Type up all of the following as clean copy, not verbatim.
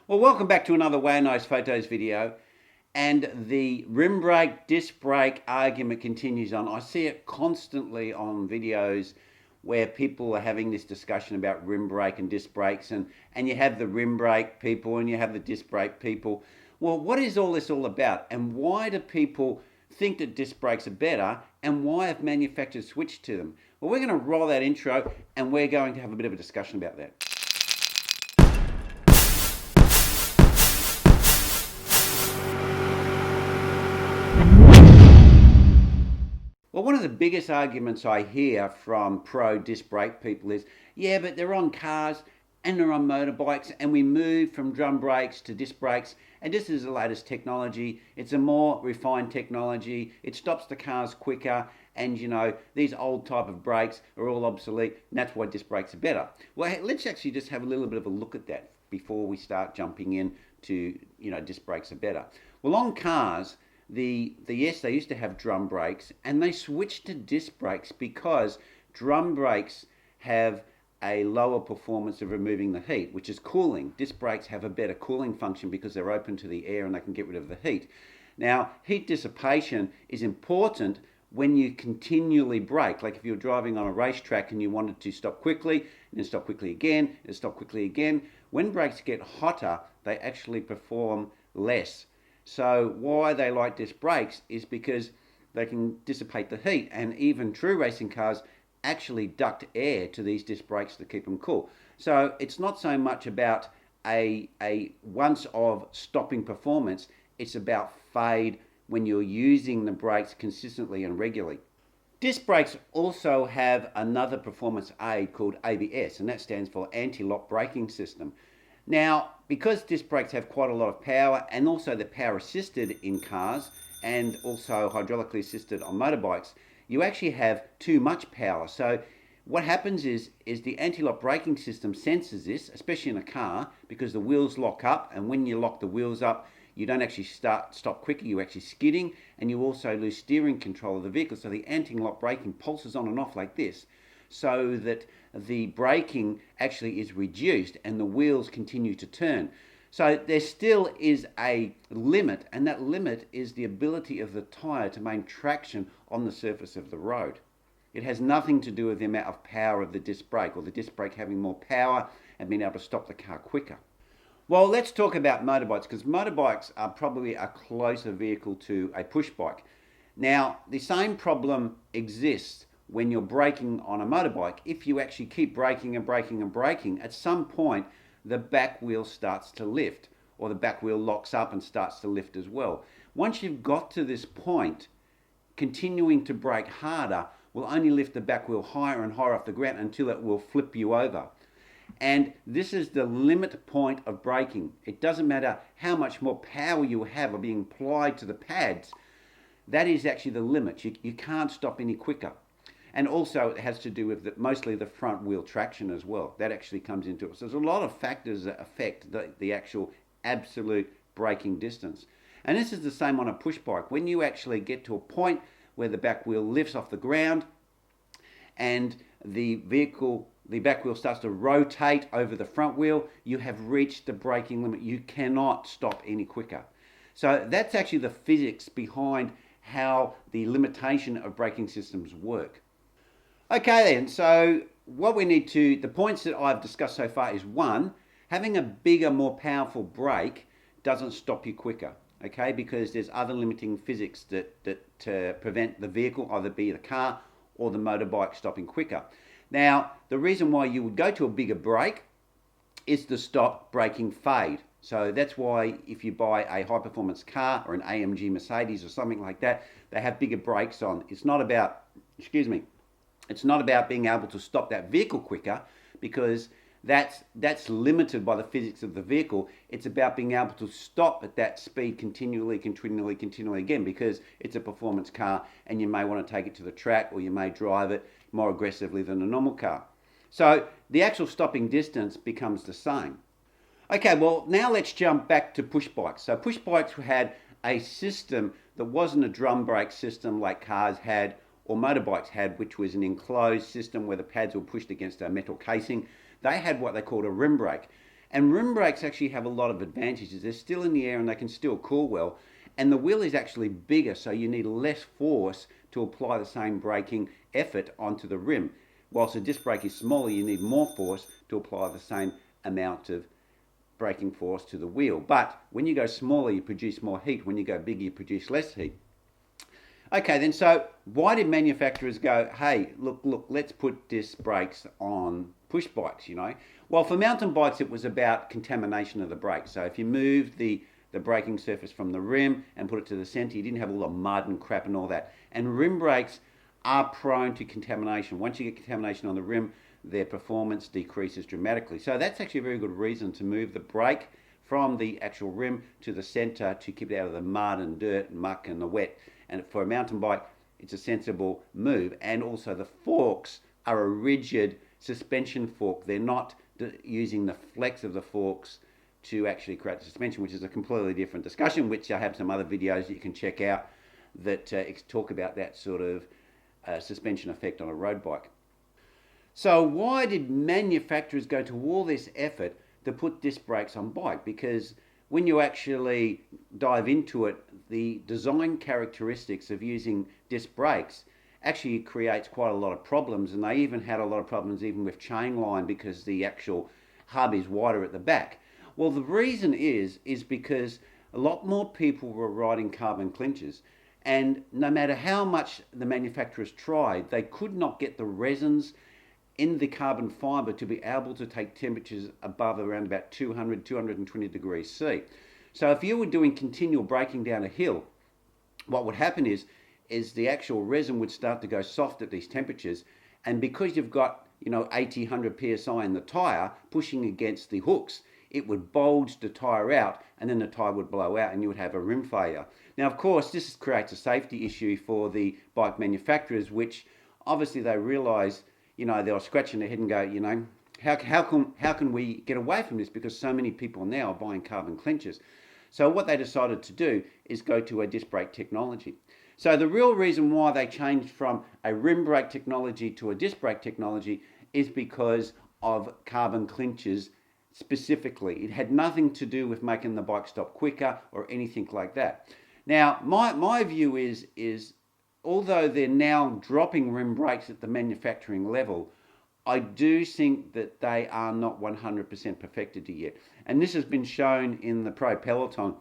Well, welcome back to another Way Nice Photos video. And the rim brake, disc brake argument continues on. I see it constantly on videos where people are having this discussion about rim brake and disc brakes, and you have the rim brake people and you have the disc brake people. Well, what is all this all about? And why do people think that disc brakes are better, and why have manufacturers switched to them? Well, we're going to roll that intro and we're going to have a bit of a discussion about that. Well, one of the biggest arguments I hear from pro disc brake people is, yeah, but they're on cars and they're on motorbikes, and we moved from drum brakes to disc brakes, and this is the latest technology. It's a more refined technology. It stops the cars quicker, and these old type of brakes are all obsolete, and that's why disc brakes are better. Well, hey, let's actually just have a little bit of a look at that before we start jumping in to, disc brakes are better. Well, on cars, yes, they used to have drum brakes, and they switched to disc brakes because drum brakes have a lower performance of removing the heat, which is cooling. Disc brakes have a better cooling function because they're open to the air and they can get rid of the heat. Now, heat dissipation is important when you continually brake. Like if you're driving on a racetrack and you wanted to stop quickly, and then stop quickly again, and stop quickly again. When brakes get hotter, they actually perform less. So why they like disc brakes is because they can dissipate the heat, and even true racing cars actually duct air to these disc brakes to keep them cool. So it's not so much about a once of stopping performance, it's about fade when you're using the brakes consistently and regularly. Disc brakes also have another performance aid called ABS, and that stands for anti-lock braking system. Now, because disc brakes have quite a lot of power, and also they're power assisted in cars and also hydraulically assisted on motorbikes, you actually have too much power. So what happens is the anti-lock braking system senses this, especially in a car, because the wheels lock up, and when you lock the wheels up, you don't actually stop quicker, you're actually skidding, and you also lose steering control of the vehicle. So the anti-lock braking pulses on and off like this, so that the braking actually is reduced and the wheels continue to turn. So there still is a limit, and that limit is the ability of the tyre to maintain traction on the surface of the road. It has nothing to do with the amount of power of the disc brake, or the disc brake having more power and being able to stop the car quicker. Well, let's talk about motorbikes, because motorbikes are probably a closer vehicle to a push bike. Now, the same problem exists when you're braking on a motorbike. If you actually keep braking and braking and braking, at some point the back wheel starts to lift, or the back wheel locks up and starts to lift as well. Once you've got to this point, continuing to brake harder will only lift the back wheel higher and higher off the ground until it will flip you over. And this is the limit point of braking. It doesn't matter how much more power you have or being applied to the pads. That is actually the limit. You can't stop any quicker. And also it has to do with mostly the front wheel traction as well. That actually comes into it. So there's a lot of factors that affect the actual absolute braking distance. And this is the same on a push bike. When you actually get to a point where the back wheel lifts off the ground and the back wheel starts to rotate over the front wheel, you have reached the braking limit. You cannot stop any quicker. So that's actually the physics behind how the limitation of braking systems work. Okay then, so the points that I've discussed so far is, one, having a bigger, more powerful brake doesn't stop you quicker, okay? Because there's other limiting physics that prevent the vehicle, either be the car or the motorbike, stopping quicker. Now, the reason why you would go to a bigger brake is to stop braking fade. So that's why if you buy a high-performance car or an AMG Mercedes or something like that, they have bigger brakes on. It's not about being able to stop that vehicle quicker, because that's limited by the physics of the vehicle. It's about being able to stop at that speed continually again, because it's a performance car and you may want to take it to the track, or you may drive it more aggressively than a normal car. So the actual stopping distance becomes the same. Okay, well, now let's jump back to push bikes. So push bikes had a system that wasn't a drum brake system like cars had or motorbikes had, which was an enclosed system where the pads were pushed against a metal casing. They had what they called a rim brake. And rim brakes actually have a lot of advantages. They're still in the air and they can still cool well. And the wheel is actually bigger, so you need less force to apply the same braking effort onto the rim. Whilst a disc brake is smaller, you need more force to apply the same amount of braking force to the wheel. But when you go smaller, you produce more heat. When you go bigger, you produce less heat. Okay, then, so why did manufacturers go, hey, look, let's put disc brakes on push bikes, you know? Well, for mountain bikes, it was about contamination of the brakes. So if you moved the braking surface from the rim and put it to the center, you didn't have all the mud and crap and all that. And rim brakes are prone to contamination. Once you get contamination on the rim, their performance decreases dramatically. So that's actually a very good reason to move the brake from the actual rim to the center to keep it out of the mud and dirt and muck and the wet. And for a mountain bike, it's a sensible move. And also the forks are a rigid suspension fork. They're not using the flex of the forks to actually create the suspension, which is a completely different discussion, which I have some other videos that you can check out that talk about that sort of suspension effect on a road bike. So why did manufacturers go to all this effort to put disc brakes on bike? Because when you actually dive into it, the design characteristics of using disc brakes actually creates quite a lot of problems, and they even had a lot of problems even with chain line because the actual hub is wider at the back. Well, the reason is because a lot more people were riding carbon clinchers, and no matter how much the manufacturers tried, they could not get the resins in the carbon fiber to be able to take temperatures above around about 200, 220 degrees C. So if you were doing continual braking down a hill, what would happen is the actual resin would start to go soft at these temperatures, and because you've got 80, 100 psi in the tyre pushing against the hooks, it would bulge the tyre out, and then the tyre would blow out and you would have a rim failure. Now, of course, this creates a safety issue for the bike manufacturers, which obviously they realise, they were scratching their head and go, how can we get away from this, because so many people now are buying carbon clinchers. So what they decided to do is go to a disc brake technology. So the real reason why they changed from a rim brake technology to a disc brake technology is because of carbon clinchers specifically. It had nothing to do with making the bike stop quicker or anything like that. Now, my view is although they're now dropping rim brakes at the manufacturing level, I do think that they are not 100% perfected yet. And this has been shown in the pro peloton,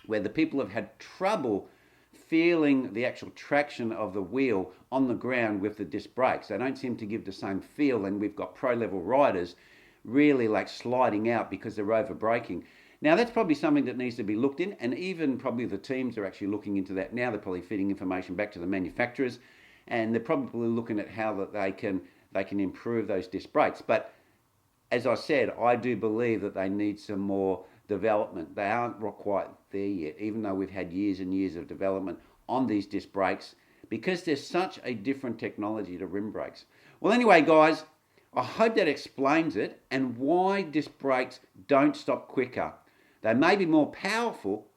where the people have had trouble feeling the actual traction of the wheel on the ground with the disc brakes. They don't seem to give the same feel, and we've got pro level riders really like sliding out because they're over braking. Now that's probably something that needs to be looked in, and even probably the teams are actually looking into that now. They're probably feeding information back to the manufacturers, and they're probably looking at how that they can improve those disc brakes. But as I said, I do believe that they need some more development. They aren't quite there yet, even though we've had years and years of development on these disc brakes, because there's such a different technology to rim brakes. Well, anyway, guys, I hope that explains it and why disc brakes don't stop quicker. They may be more powerful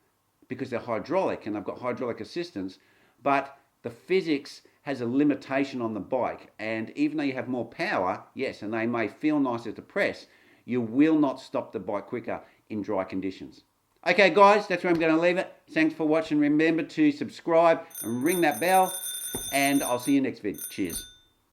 because they're hydraulic and they've got hydraulic assistance, but the physics has a limitation on the bike. And even though you have more power, yes, and they may feel nicer to press, you will not stop the bike quicker in dry conditions. Okay, guys, that's where I'm going to leave it. Thanks for watching. Remember to subscribe and ring that bell, and I'll see you next video. Cheers.